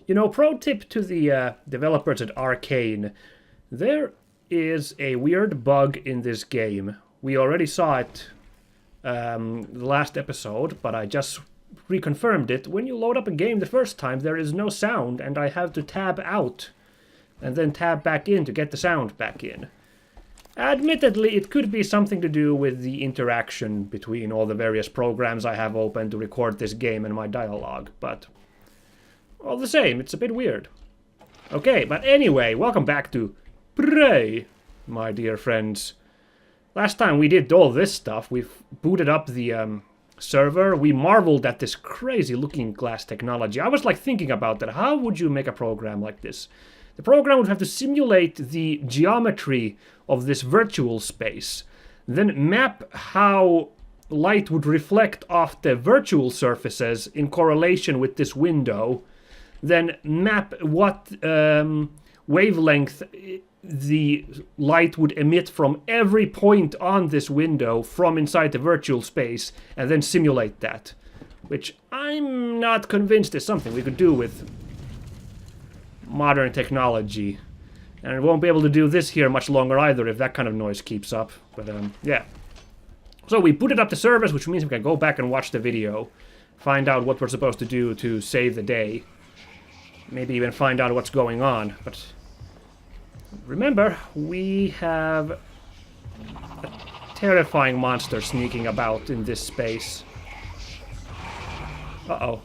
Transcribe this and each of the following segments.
You know, pro tip to the developers at Arcane, there is a weird bug in this game. We already saw it the last episode, but I just reconfirmed it. When you load up a game the first time, there is no sound, and I have to tab out and then tab back in to get the sound back in. Admittedly, it could be something to do with the interaction between all the various programs I have open to record this game and my dialogue, but all the same, it's a bit weird. Okay, but anyway, welcome back to Prey, my dear friends. Last time we did all this stuff, we've booted up the server. We marveled at this crazy looking glass technology. I was like thinking about that. How would you make a program like this? The program would have to simulate the geometry of this virtual space, then map how light would reflect off the virtual surfaces in correlation with this window, then map what wavelength the light would emit from every point on this window from inside the virtual space, and then simulate that. Which I'm not convinced is something we could do with modern technology. And we won't be able to do this here much longer either if that kind of noise keeps up. But yeah. So we booted up the servers, which means we can go back and watch the video. Find out what we're supposed to do to save the day. Maybe even find out what's going on. But remember, we have a terrifying monster sneaking about in this space. Uh-oh.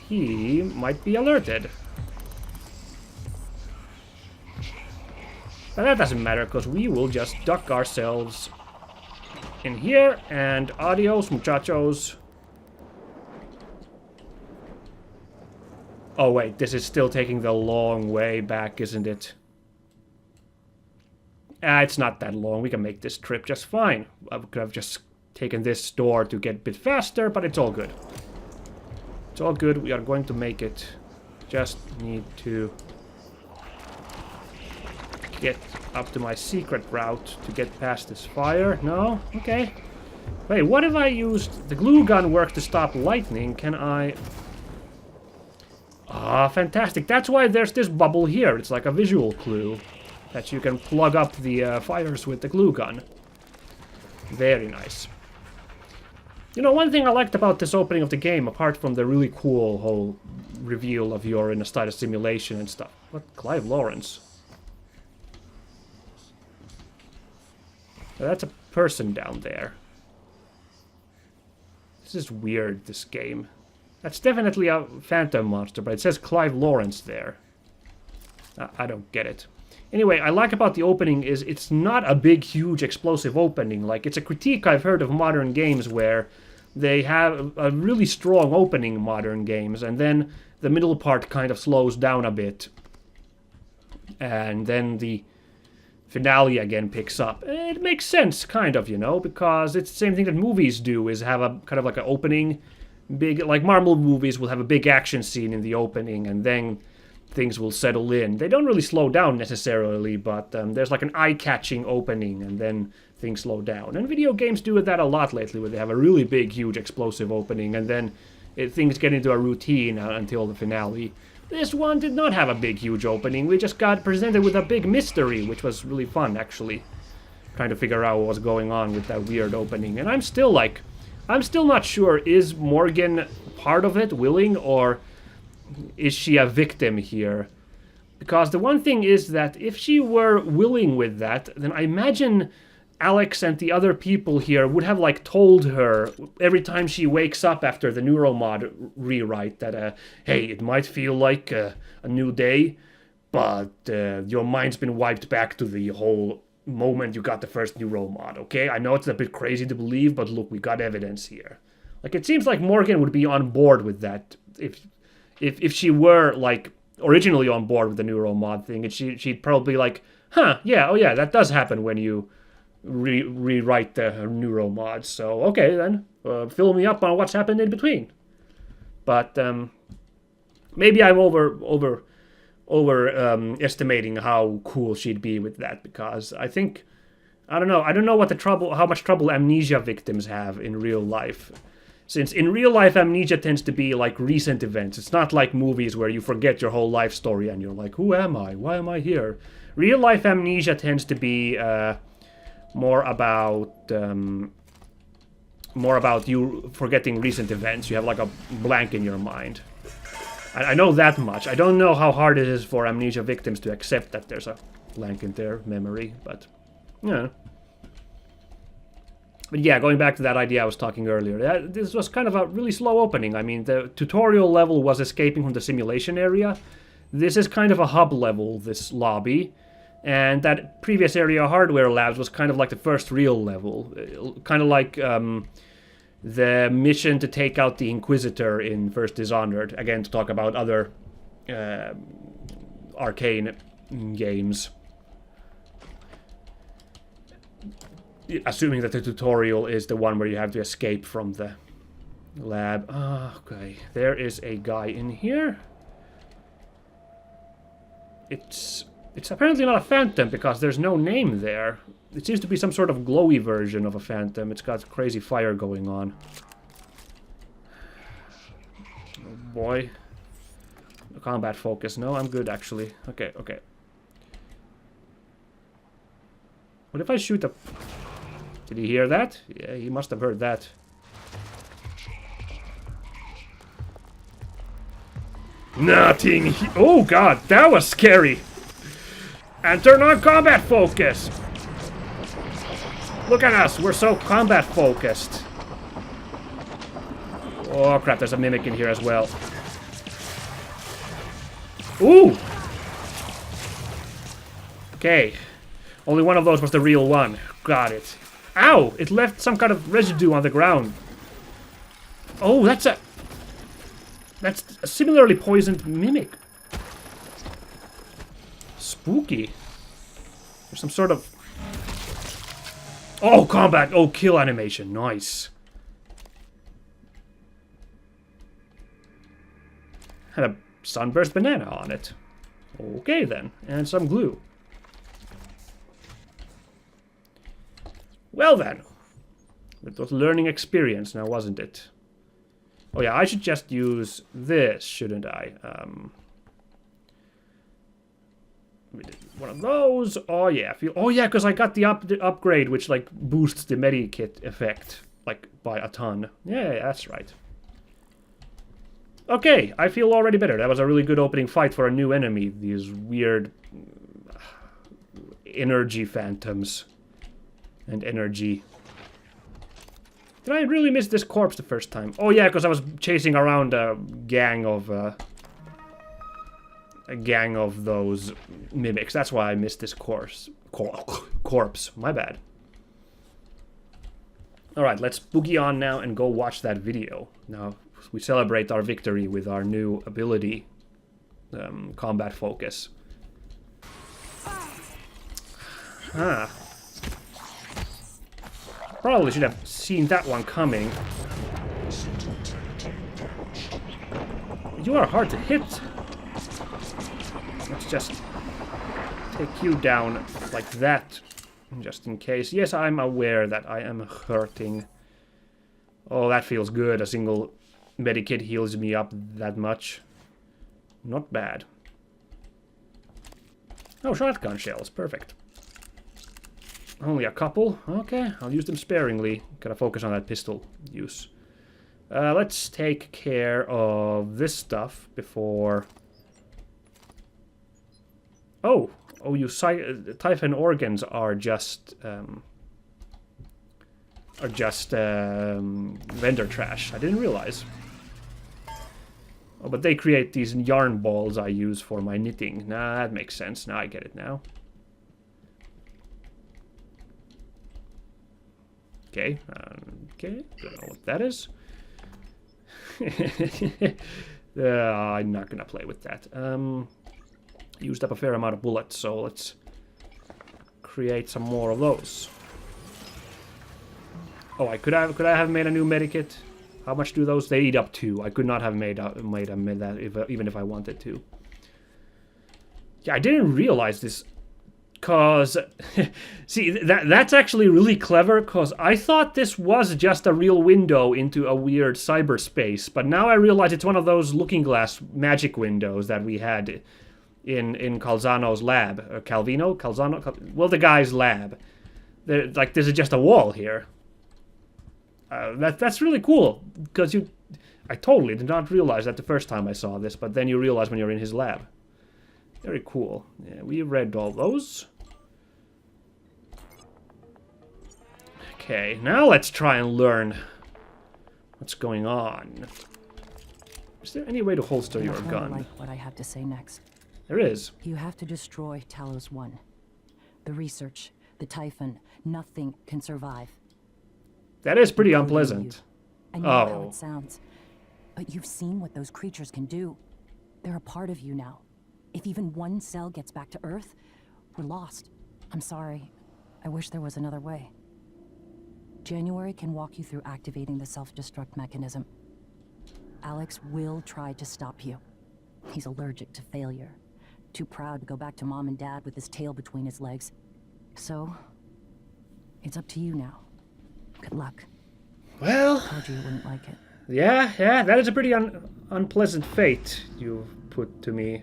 He might be alerted. But that doesn't matter, because we will just duck ourselves in here, and adios, muchachos. Oh wait, this is still taking the long way back, isn't it? It's not that long. We can make this trip just fine. I could have just taken this door to get a bit faster, but it's all good. It's all good. We are going to make it. Just need to get up to my secret route to get past this fire. No? Okay. Wait, what if I used... The glue gun works to stop lightning. Can I... Ah, fantastic. That's why there's this bubble here. It's like a visual clue that you can plug up the fires with the glue gun. Very nice. You know, one thing I liked about this opening of the game, apart from the really cool whole reveal of you're in a state of simulation and stuff. What? Clive Lawrence? So that's a person down there. This is weird, this game. That's definitely a phantom monster, but it says Clive Lawrence there. I don't get it. Anyway, I like about the opening is it's not a big, huge, explosive opening. Like, it's a critique I've heard of modern games where they have a really strong opening in modern games, and then the middle part kind of slows down a bit. And then the finale again picks up. It makes sense, kind of, you know, because it's the same thing that movies do, is have a kind of like an opening, big, like Marvel movies will have a big action scene in the opening, and then things will settle in. They don't really slow down necessarily, but there's like an eye-catching opening, and then things slow down. And video games do that a lot lately, where they have a really big, huge, explosive opening, and then things get into a routine until the finale. This one did not have a big, huge opening. We just got presented with a big mystery, which was really fun, actually. Trying to figure out what was going on with that weird opening. And I'm still not sure, is Morgan part of it, willing, or is she a victim here? Because the one thing is that if she were willing with that, then I imagine Alex and the other people here would have like told her every time she wakes up after the neuromod rewrite that, hey, it might feel like a new day, but your mind's been wiped back to the whole moment you got the first neuromod, okay? I know it's a bit crazy to believe, but look, we got evidence here. Like, it seems like Morgan would be on board with that if she were, like, originally on board with the neuromod thing, and she'd probably be like, huh, yeah, oh yeah, that does happen when you rewrite the neuromods, so okay then, fill me up on what's happened in between. But maybe I'm estimating how cool she'd be with that, because I don't know what how much trouble amnesia victims have in real life. Since in real life, amnesia tends to be like recent events. It's not like movies where you forget your whole life story and you're like, who am I? Why am I here? Real life amnesia tends to be more about you forgetting recent events. You have like a blank in your mind. I know that much. I don't know how hard it is for amnesia victims to accept that there's a blank in their memory, but yeah. But yeah, going back to that idea I was talking earlier, this was kind of a really slow opening. I mean, the tutorial level was escaping from the simulation area. This is kind of a hub level, this lobby. And that previous area, Hardware Labs, was kind of like the first real level. Kind of like the mission to take out the Inquisitor in First Dishonored. Again, to talk about other arcane games. Assuming that the tutorial is the one where you have to escape from the lab. Okay, there is a guy in here. It's apparently not a phantom because there's no name there. It seems to be some sort of glowy version of a phantom. It's got crazy fire going on. Oh boy. Combat focus. No, I'm good actually. Okay, okay. What if I shoot a... Did he hear that? Yeah, he must have heard that. Nothing. Oh god, that was scary. And turn on combat focus. Look at us, we're so combat focused. Oh crap, there's a mimic in here as well. Ooh. Okay. Only one of those was the real one. Got it. Ow! It left some kind of residue on the ground. Oh, that's a similarly poisoned mimic. Spooky. There's some sort of... Oh, combat! Oh, kill animation. Nice. Had a sunburst banana on it. Okay, then. And some glue. Well then, it was a learning experience now, wasn't it? Oh yeah, I should just use this, shouldn't I? One of those. Oh yeah, oh yeah, because I got the upgrade, which like boosts the medikit effect like by a ton. Yeah, that's right. Okay, I feel already better. That was a really good opening fight for a new enemy. These weird energy phantoms. And energy. Did I really miss this corpse the first time? Oh yeah, because I was chasing around a gang of those mimics. That's why I missed this corpse. My bad. All right, let's boogie on now and go watch that video. Now we celebrate our victory with our new ability, combat focus. Ah. Probably should have seen that one coming. You are hard to hit. Let's just take you down like that, just in case. Yes, I'm aware that I am hurting. Oh, that feels good. A single medikit heals me up that much. Not bad. Oh, shotgun shells. Perfect. Only a couple. Okay, I'll use them sparingly. Gotta focus on that pistol use. Let's take care of this stuff before... Oh, you Typhon organs are just vendor trash. I didn't realize. Oh, but they create these yarn balls I use for my knitting. Nah, that makes sense. Now I get it now. Okay, okay, don't know what that is. I'm not gonna play with that. Used up a fair amount of bullets, so let's create some more of those. Oh, I could have made a new medikit. How much do those? They eat up 2. I could not have made that even if I wanted to. Yeah, I didn't realize this Cause, see, that's actually really clever, cause I thought this was just a real window into a weird cyberspace, but now I realize it's one of those looking glass magic windows that we had in Calzano's lab. Calzano? The guy's lab. This is just a wall here. That's really cool, because I totally did not realize that the first time I saw this, but then you realize when you're in his lab. Very cool. Yeah, we read all those. Okay, now let's try and learn what's going on. Is there any way to holster your gun? Like what I have to say next. There is. You have to destroy Talos 1. The research, the Typhon, nothing can survive. That is pretty unpleasant. I know how it sounds, but you've seen what those creatures can do. They're a part of you now. If even one cell gets back to Earth, we're lost. I'm sorry. I wish there was another way. January can walk you through activating the self-destruct mechanism. Alex will try to stop you. He's allergic to failure. Too proud to go back to Mom and Dad with his tail between his legs. So, it's up to you now. Good luck. Well... I told you wouldn't like it. Yeah, that is a pretty unpleasant fate you put to me.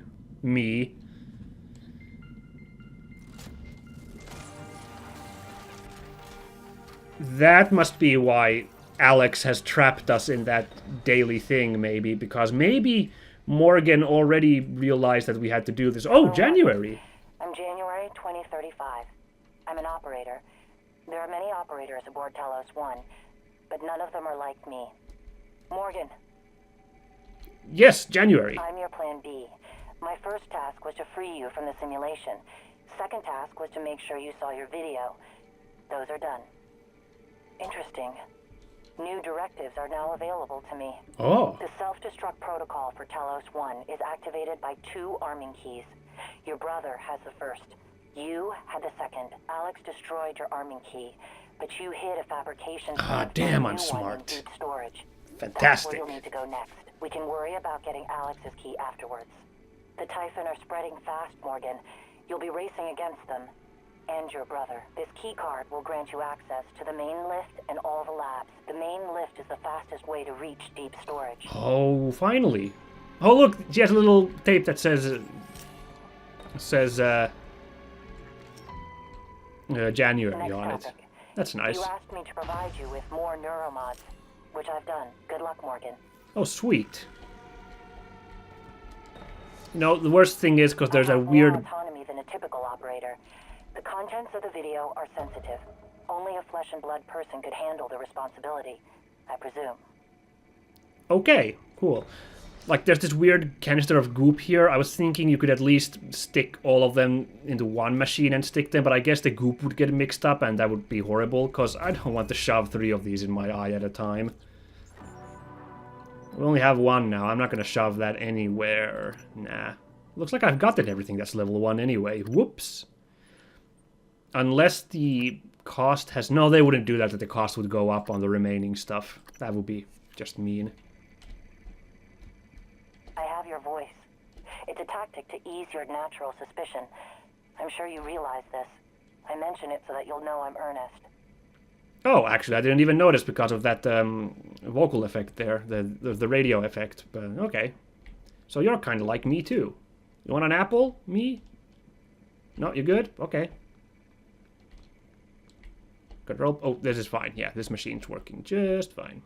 That must be why Alex has trapped us in that daily thing, maybe, because maybe Morgan already realized that we had to do this. Oh, January! I'm January 2035. I'm an operator. There are many operators aboard Talos 1, but none of them are like me. Morgan. Yes, January. I'm your plan B. My first task was to free you from the simulation. Second task was to make sure you saw your video. Those are done. Interesting. New directives are now available to me. Oh. The self-destruct protocol for Talos 1 is activated by 2 arming keys. Your brother has the first. You had the second. Alex destroyed your arming key, but you hid a fabrication. Damn, I'm smart. Deep storage. Fantastic. That's where you'll need to go next. We can worry about getting Alex's key afterwards. The Typhon are spreading fast, Morgan. You'll be racing against them. And your brother. This key card will grant you access to the main lift and all the labs. The main lift is the fastest way to reach deep storage. Oh, finally. Oh, look, she has a little tape that says January on it. That's nice. You asked me to provide you with more neuromods, which I've done. Good luck, Morgan. Oh, sweet. You know, the worst thing is because there's a weird... more autonomy than a typical operator. The contents of the video are sensitive. Only a flesh and blood person could handle the responsibility, I presume. Okay, cool. Like, there's this weird canister of goop here. I was thinking you could at least stick all of them into one machine and stick them, but I guess the goop would get mixed up and that would be horrible, because I don't want to shove 3 of these in my eye at a time. We only have 1 now. I'm not going to shove that anywhere. Nah. Looks like I've gotten everything that's level 1 anyway. Whoops. Unless the cost has... No, they wouldn't do that the cost would go up on the remaining stuff. That would be just mean. I have your voice. It's a tactic to ease your natural suspicion. I'm sure you realize this. I mention it so that you'll know I'm earnest. Oh, actually, I didn't even notice because of that vocal effect there, the radio effect. But okay. So you're kind of like me, too. You want an apple? Me? No, you good? Okay. Control. Oh, this is fine. Yeah, this machine's working just fine.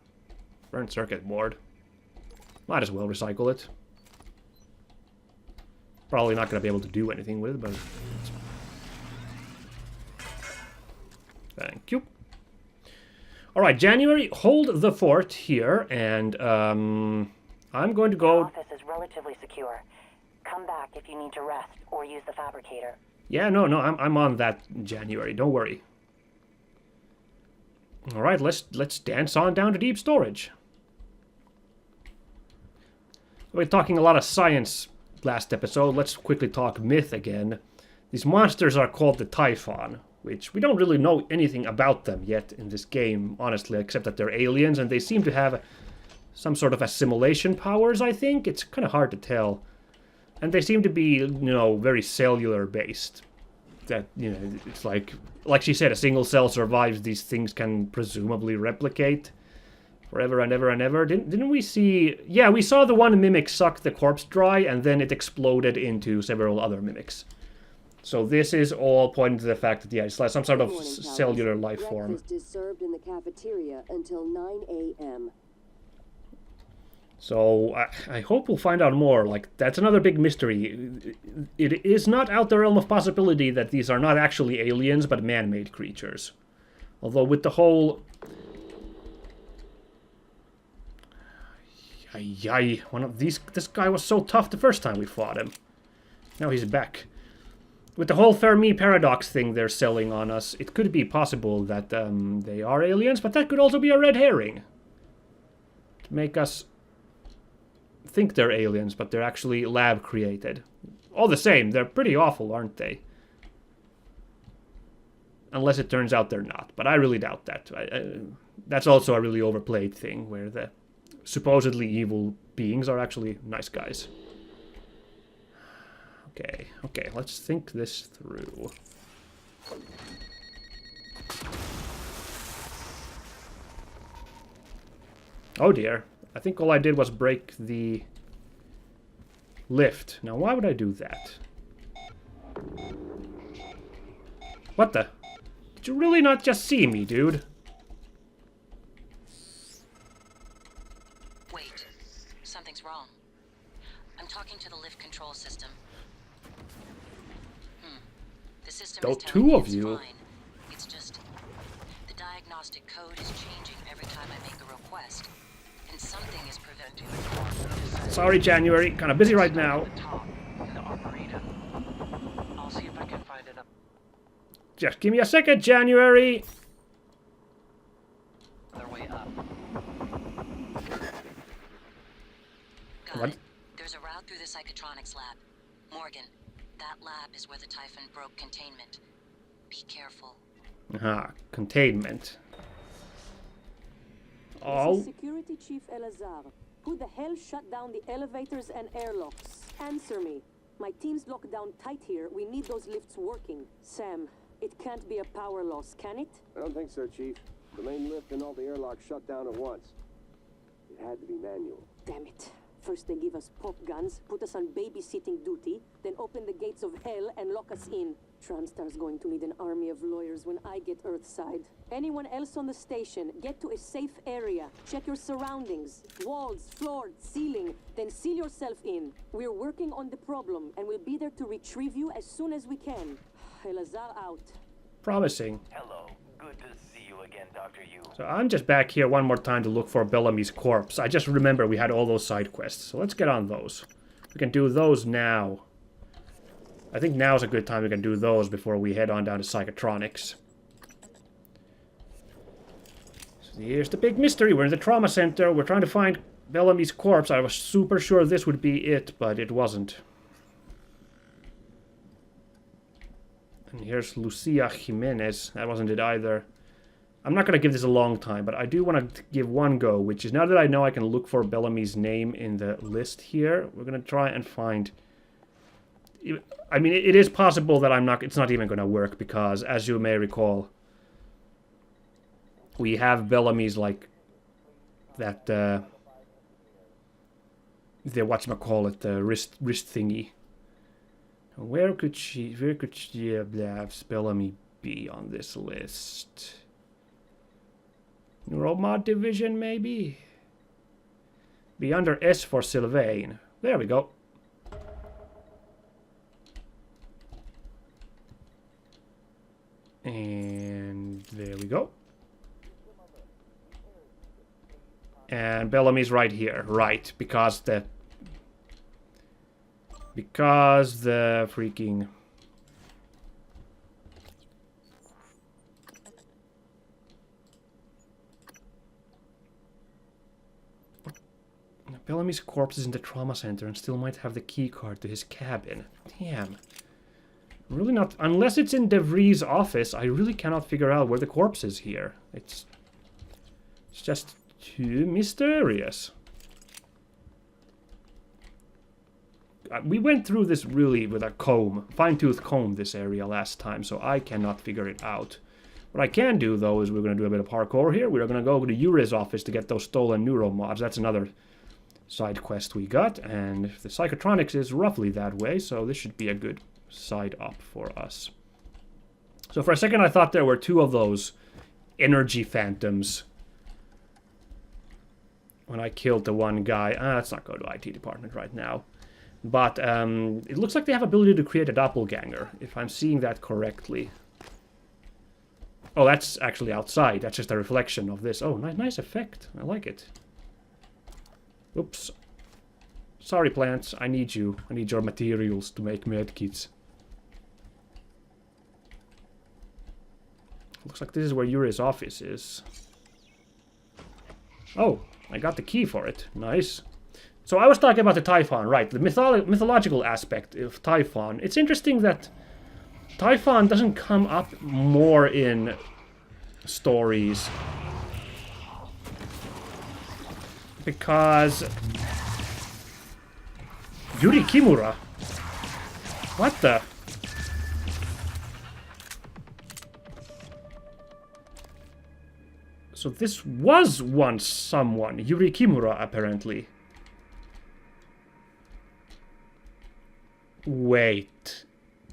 Burnt circuit board. Might as well recycle it. Probably not going to be able to do anything with it, but... Thank you. Alright, January, hold the fort here, and I'm going to go... The office is relatively secure. Come back if you need to rest, or use the fabricator. Yeah, no, I'm on that, January, don't worry. Alright, let's dance on down to deep storage. We're talking a lot of science last episode. Let's quickly talk myth again. These monsters are called the Typhon, which we don't really know anything about them yet in this game, honestly, except that they're aliens, and they seem to have some sort of assimilation powers, I think. It's kind of hard to tell. And they seem to be, you know, very cellular-based. that, you know, it's like she said, a single cell survives. These things can presumably replicate forever and ever and ever. Didn't we see... Yeah, we saw the one mimic suck the corpse dry, and then it exploded into several other mimics. So this is all pointing to the fact that, yeah, it's like some sort of cellular life form. Breakfast is served in the cafeteria until 9 a.m. So I hope we'll find out more. Like, that's another big mystery. It is not out the realm of possibility that these are not actually aliens, but man-made creatures. Although with the whole... one of these... This guy was so tough the first time we fought him. Now he's back. With the whole Fermi paradox thing they're selling on us, it could be possible that they are aliens, but that could also be a red herring. To make us think they're aliens, but they're actually lab-created. All the same, they're pretty awful, aren't they? Unless it turns out they're not, but I really doubt that. That's also a really overplayed thing, where the supposedly evil beings are actually nice guys. Okay, let's think this through. Oh dear. I think all I did was break the lift. Now, why would I do that? What the? Did you really not just see me, dude? Wait, something's wrong. I'm talking to the lift control system. The system is telling me it's fine. It's just the diagnostic code is changing every time I make a request, and something is preventing it. Sorry, January. Kind of busy right now. I'll see if I can find it up. Just give me a second, January. Their way up. Got it. There's a route through the psychotronics lab. Morgan, that lab is where the Typhon broke containment. Be careful. Aha, containment. Oh. This is Security Chief Elazar. Who the hell shut down the elevators and airlocks? Answer me. My team's locked down tight here. We need those lifts working. Sam, it can't be a power loss, can it? I don't think so, Chief. The main lift and all the airlocks shut down at once. It had to be manual. Damn it. First they give us pop guns, put us on babysitting duty, then open the gates of hell and lock us in. Transtar's going to need an army of lawyers when I get Earthside. Anyone else on the station, get to a safe area. Check your surroundings. Walls, floor, ceiling. Then seal yourself in. We're working on the problem, and we'll be there to retrieve you as soon as we can. Elazar out. Promising. Hello. Good to see you again, Dr. Yu. So I'm just back here one more time to look for Bellamy's corpse. I just remember we had all those side quests, so let's get on those. We can do those now. I think now's a good time we can do those before we head on down to Psychotronics. So here's the big mystery. We're in the trauma center. We're trying to find Bellamy's corpse. I was super sure this would be it, but it wasn't. And here's Lucia Jimenez. That wasn't it either. I'm not going to give this a long time, but I do want to give one go, which is now that I know I can look for Bellamy's name in the list here, we're going to try and find... I mean, it is possible that it's not even going to work, because, as you may recall, we have Bellamy's, like, that, the whatchamacallit, the wrist thingy. Where could Bellamy be on this list? Neuromod division, maybe? Be under S for Sylvain. There we go. And there we go. And Bellamy's right here. Right, because the freaking... Bellamy's corpse is in the trauma center and still might have the key card to his cabin. Damn. Really not... Unless it's in DeVries' office, I really cannot figure out where the corpse is here. It's just too mysterious. We went through this really with a comb, fine-tooth comb this area last time, so I cannot figure it out. What I can do, though, is we're going to do a bit of parkour here. We're going to go to Yuri's office to get those stolen neuromods. That's another side quest we got, and the psychotronics is roughly that way, so this should be a good side up for us. So for a second I thought there were two of those energy phantoms when I killed the one guy. Let's not go to IT department right now. But it looks like they have ability to create a doppelganger, if I'm seeing that correctly. Oh, that's actually outside. That's just a reflection of this. Oh, nice effect. I like it. Oops. Sorry, plants. I need you. I need your materials to make medkits. Looks like this is where Yuri's office is. Oh, I got the key for it. Nice. So I was talking about the Typhon, right? The mythological aspect of Typhon. It's interesting that Typhon doesn't come up more in stories. Because Yuri Kimura? What the? So this was once someone, Yuri Kimura, apparently. Wait.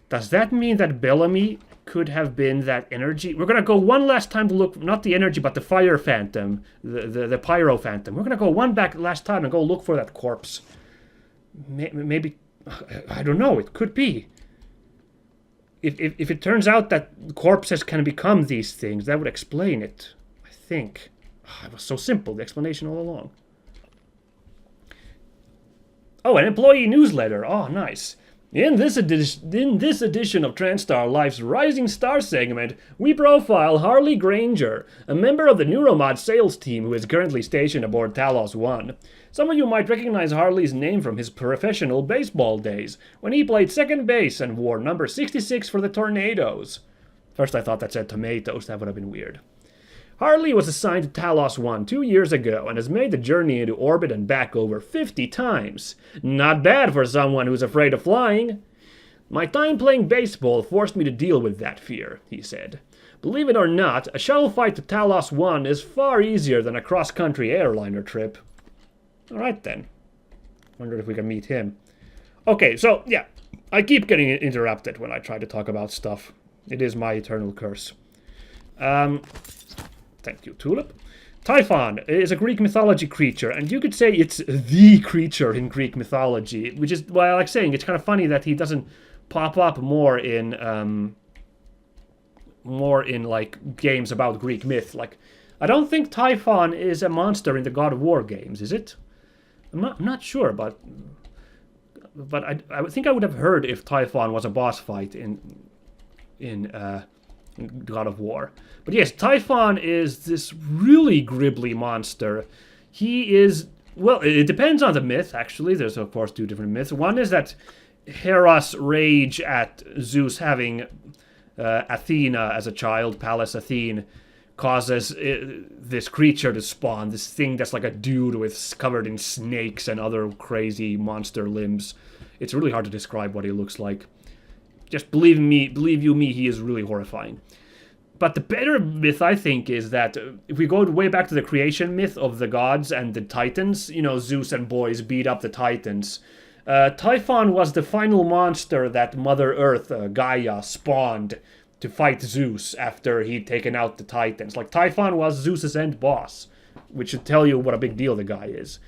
Does that mean that Bellamy could have been that energy? We're gonna go one last time to look, not the energy, but the fire phantom, the pyro phantom. We're gonna go one back last time and go look for that corpse. Maybe, I don't know, it could be. If it turns out that corpses can become these things, that would explain it. I think. It was so simple, the explanation all along. Oh, an employee newsletter. Oh, nice. In this edition of TranStar Life's Rising Star segment, we profile Harley Granger, a member of the Neuromod sales team who is currently stationed aboard Talos 1. Some of you might recognize Harley's name from his professional baseball days, when he played second base and wore number 66 for the Tornadoes. First I thought that said tomatoes, that would have been weird. Harley was assigned to Talos 1 2 years ago and has made the journey into orbit and back over 50 times. Not bad for someone who's afraid of flying. My time playing baseball forced me to deal with that fear, he said. Believe it or not, a shuttle flight to Talos 1 is far easier than a cross-country airliner trip. Alright then. Wonder if we can meet him. Okay, so, yeah. I keep getting interrupted when I try to talk about stuff. It is my eternal curse. Thank you, Tulip. Typhon is a Greek mythology creature, and you could say it's the creature in Greek mythology, which is why I like saying it's kind of funny that he doesn't pop up more in like games about Greek myth. Like, I don't think Typhon is a monster in the God of War games, is it? I'm not sure, but I think I would have heard if Typhon was a boss fight in God of War. But yes, Typhon is this really gribbly monster. He is, well, it depends on the myth, actually. There's, of course, two different myths. One is that Hera's rage at Zeus having Athena as a child, Pallas Athene, causes this creature to spawn, this thing that's like a dude with covered in snakes and other crazy monster limbs. It's really hard to describe what he looks like. Just believe you me, he is really horrifying. But the better myth, I think, is that if we go way back to the creation myth of the gods and the Titans, you know, Zeus and boys beat up the Titans. Typhon was the final monster that Mother Earth, Gaia, spawned to fight Zeus after he'd taken out the Titans. Like, Typhon was Zeus's end boss, which should tell you what a big deal the guy is.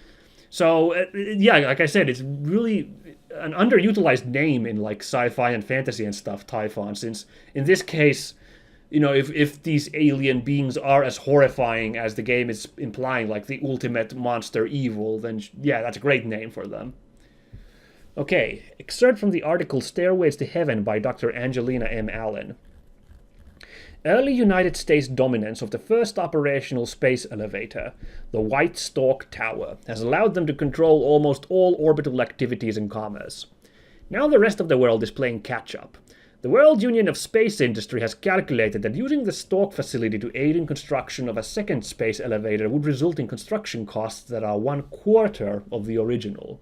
So, yeah, like I said, it's really an underutilized name in, like, sci-fi and fantasy and stuff, Typhon, since in this case, you know, if these alien beings are as horrifying as the game is implying, like the ultimate monster evil, then yeah, that's a great name for them. Okay, excerpt from the article Stairways to Heaven by Dr. Angelina M. Allen. Early United States dominance of the first operational space elevator, the White Stork Tower, has allowed them to control almost all orbital activities and commerce. Now the rest of the world is playing catch-up. The World Union of Space Industry has calculated that using the Stork facility to aid in construction of a second space elevator would result in construction costs that are 1/4 of the original.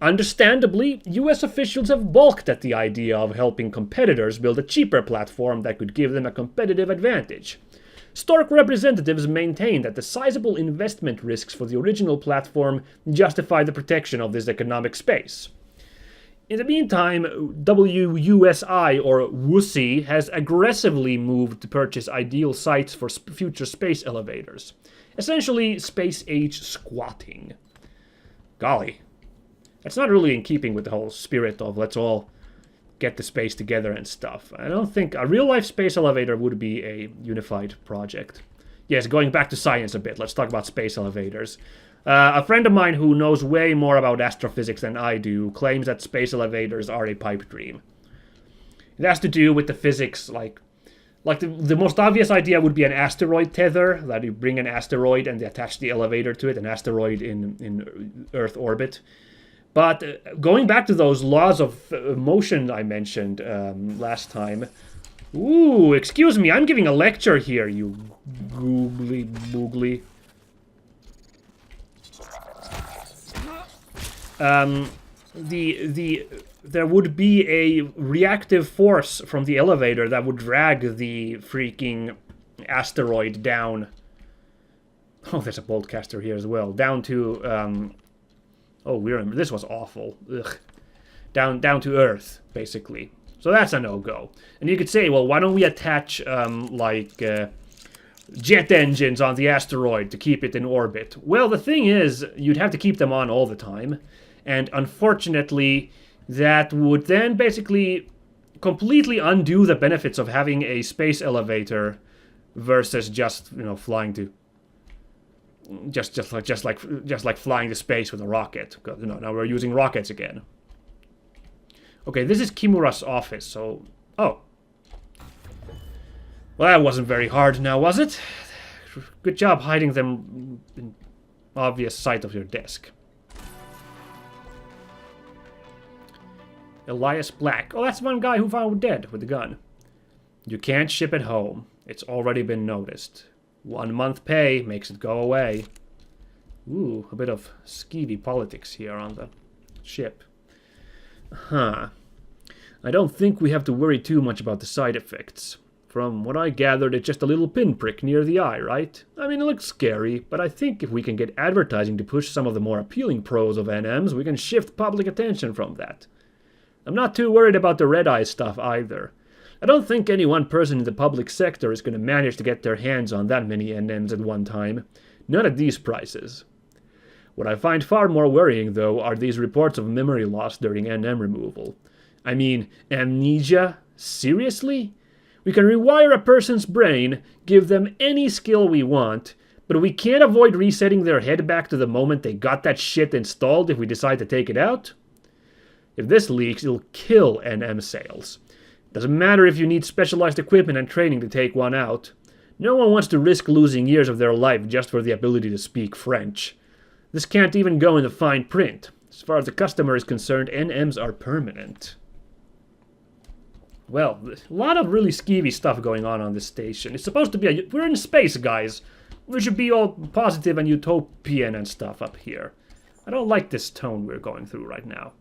Understandably, US officials have balked at the idea of helping competitors build a cheaper platform that could give them a competitive advantage. Stark representatives maintain that the sizable investment risks for the original platform justify the protection of this economic space. In the meantime, WUSI, or WUSI, has aggressively moved to purchase ideal sites for future space elevators. Essentially, space-age squatting. Golly. That's not really in keeping with the whole spirit of let's all get the space together and stuff. I don't think a real-life space elevator would be a unified project. Yes, going back to science a bit, let's talk about space elevators. A friend of mine who knows way more about astrophysics than I do claims that space elevators are a pipe dream. It has to do with the physics, like the most obvious idea would be an asteroid tether, that you bring an asteroid and they attach the elevator to it, an asteroid in Earth orbit. But going back to those laws of motion I mentioned last time... Ooh, excuse me, I'm giving a lecture here, you googly boogly. There would be a reactive force from the elevator that would drag the freaking asteroid down. Oh, there's a boltcaster here as well. Down to, oh, this was awful. Ugh. Down to Earth, basically. So that's a no-go. And you could say, well, why don't we attach, jet engines on the asteroid to keep it in orbit? Well, the thing is, you'd have to keep them on all the time. And unfortunately, that would then basically completely undo the benefits of having a space elevator versus just, flying to... Just like flying to space with a rocket. Now we're using rockets again. Okay, this is Kimura's office, so... Oh. Well, that wasn't very hard now, was it? Good job hiding them in obvious sight of your desk. Elias Black. Oh, that's one guy who found dead with the gun. You can't ship it home. It's already been noticed. 1 month pay makes it go away. Ooh, a bit of skeevy politics here on the ship. Huh. I don't think we have to worry too much about the side effects. From what I gathered, it's just a little pinprick near the eye, right? I mean, it looks scary, but I think if we can get advertising to push some of the more appealing pros of NMs, we can shift public attention from that. I'm not too worried about the red eye stuff either. I don't think any one person in the public sector is going to manage to get their hands on that many NMs at one time. Not at these prices. What I find far more worrying, though, are these reports of memory loss during NM removal. I mean, amnesia? Seriously? We can rewire a person's brain, give them any skill we want, but we can't avoid resetting their head back to the moment they got that shit installed if we decide to take it out? If this leaks, it'll kill NM sales. Doesn't matter if you need specialized equipment and training to take one out. No one wants to risk losing years of their life just for the ability to speak French. This can't even go in the fine print. As far as the customer is concerned, NMs are permanent. Well, a lot of really skeevy stuff going on this station. It's supposed to be we're in space, guys. We should be all positive and utopian and stuff up here. I don't like this tone we're going through right now.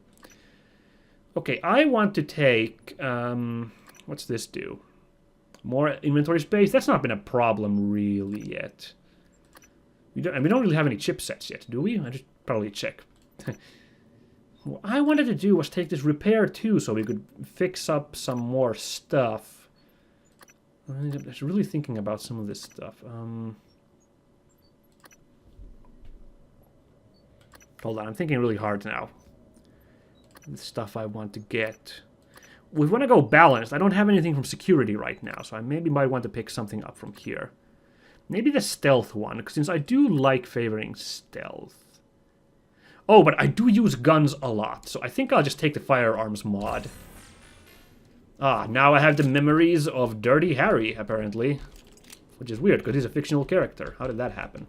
Okay, I want to take... what's this do? More inventory space? That's not been a problem really yet. We don't really have any chipsets yet, do we? I just probably check. What I wanted to do was take this repair too, so we could fix up some more stuff. I was really thinking about some of this stuff. Hold on, I'm thinking really hard now. The stuff I want to get. We want to go balanced. I don't have anything from security right now, so I maybe might want to pick something up from here. Maybe the stealth one, since I do like favoring stealth. Oh, but I do use guns a lot, so I think I'll just take the firearms mod. Ah, now I have the memories of Dirty Harry, apparently. Which is weird, because he's a fictional character. How did that happen?